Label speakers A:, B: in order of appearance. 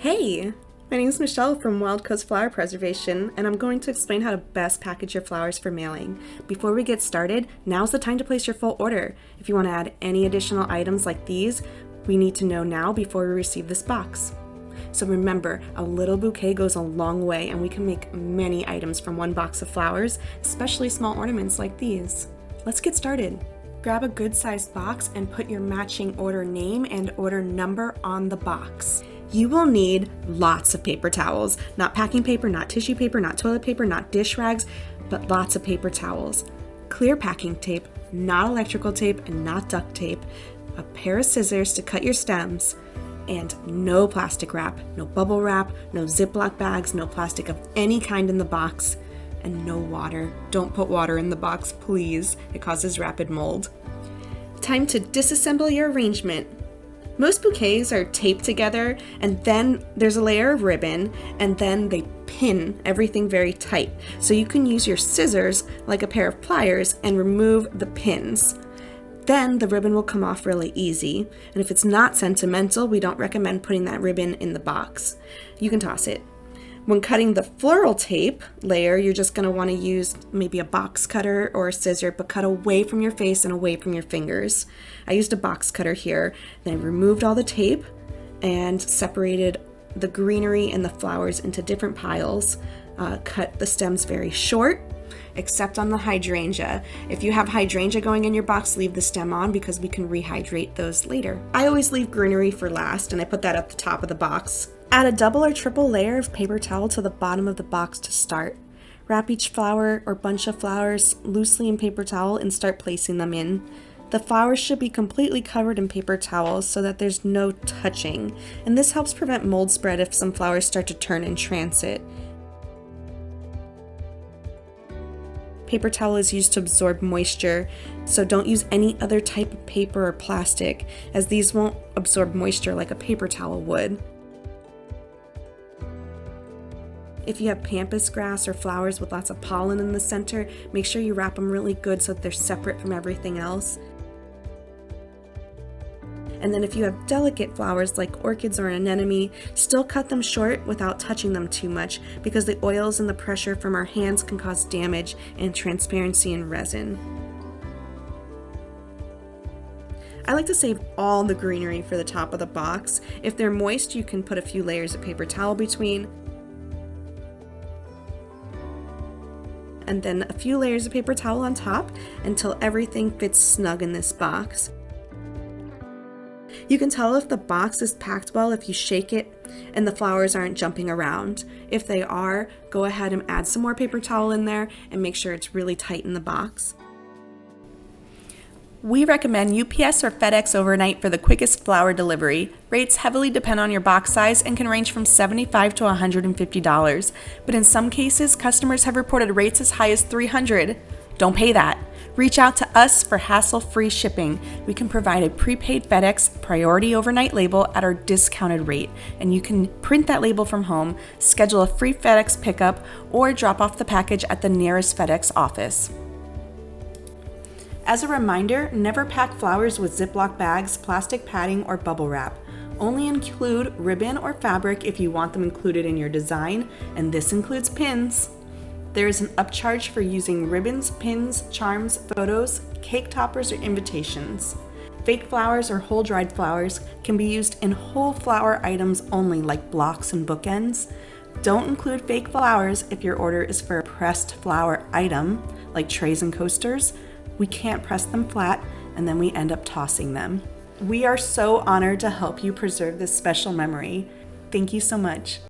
A: Hey, my name is Michelle from Wild Coast Flower Preservation, and I'm going to explain how to best package your flowers for mailing. Before we get started, now's the time to place your full order. If you want to add any additional items like these, we need to know now before we receive this box. So remember, a little bouquet goes a long way, and we can make many items from one box of flowers, especially small ornaments like these. Let's get started. Grab a good-sized box and put your matching order name and order number on the box. You will need lots of paper towels, not packing paper, not tissue paper, not toilet paper, not dish rags, but lots of paper towels. Clear packing tape, not electrical tape and not duct tape, a pair of scissors to cut your stems, and no plastic wrap, no bubble wrap, no Ziploc bags, no plastic of any kind in the box, and no water. Don't put water in the box, please. It causes rapid mold. Time to disassemble your arrangement. Most bouquets are taped together, and then there's a layer of ribbon, and then they pin everything very tight. So you can use your scissors like a pair of pliers and remove the pins. Then the ribbon will come off really easy, and if it's not sentimental, we don't recommend putting that ribbon in the box. You can toss it. When cutting the floral tape layer, you're just going to want to use maybe a box cutter or a scissor, but cut away from your face and away from your fingers. I used a box cutter here, then I removed all the tape and separated the greenery and the flowers into different piles. Cut the stems very short, except on the hydrangea. If you have hydrangea going in your box, leave the stem on because we can rehydrate those later. I always leave greenery for last, and I put that at the top of the box. Add a double or triple layer of paper towel to the bottom of the box to start. Wrap each flower or bunch of flowers loosely in paper towel and start placing them in. The flowers should be completely covered in paper towels so that there's no touching, and this helps prevent mold spread if some flowers start to turn in transit. Paper towel is used to absorb moisture, so don't use any other type of paper or plastic, as these won't absorb moisture like a paper towel would. If you have pampas grass or flowers with lots of pollen in the center, make sure you wrap them really good so that they're separate from everything else. And then if you have delicate flowers like orchids or an anemone, still cut them short without touching them too much, because the oils and the pressure from our hands can cause damage and transparency in resin. I like to save all the greenery for the top of the box. If they're moist, you can put a few layers of paper towel between, and then a few layers of paper towel on top until everything fits snug in this box. You can tell if the box is packed well if you shake it and the flowers aren't jumping around. If they are, go ahead and add some more paper towel in there and make sure it's really tight in the box. We recommend UPS or FedEx overnight for the quickest flower delivery. Rates heavily depend on your box size and can range from $75 to $150, but in some cases, customers have reported rates as high as $300. Don't pay that. Reach out to us for hassle-free shipping. We can provide a prepaid FedEx priority overnight label at our discounted rate, and you can print that label from home, schedule a free FedEx pickup, or drop off the package at the nearest FedEx office. As a reminder, never pack flowers with Ziploc bags, plastic padding, or bubble wrap. Only include ribbon or fabric if you want them included in your design, and this includes pins. There is an upcharge for using ribbons, pins, charms, photos, cake toppers, or invitations. Fake flowers or whole dried flowers can be used in whole flower items only, like blocks and bookends. Don't include fake flowers if your order is for a pressed flower item, like trays and coasters. We can't press them flat, and then we end up tossing them. We are so honored to help you preserve this special memory. Thank you so much.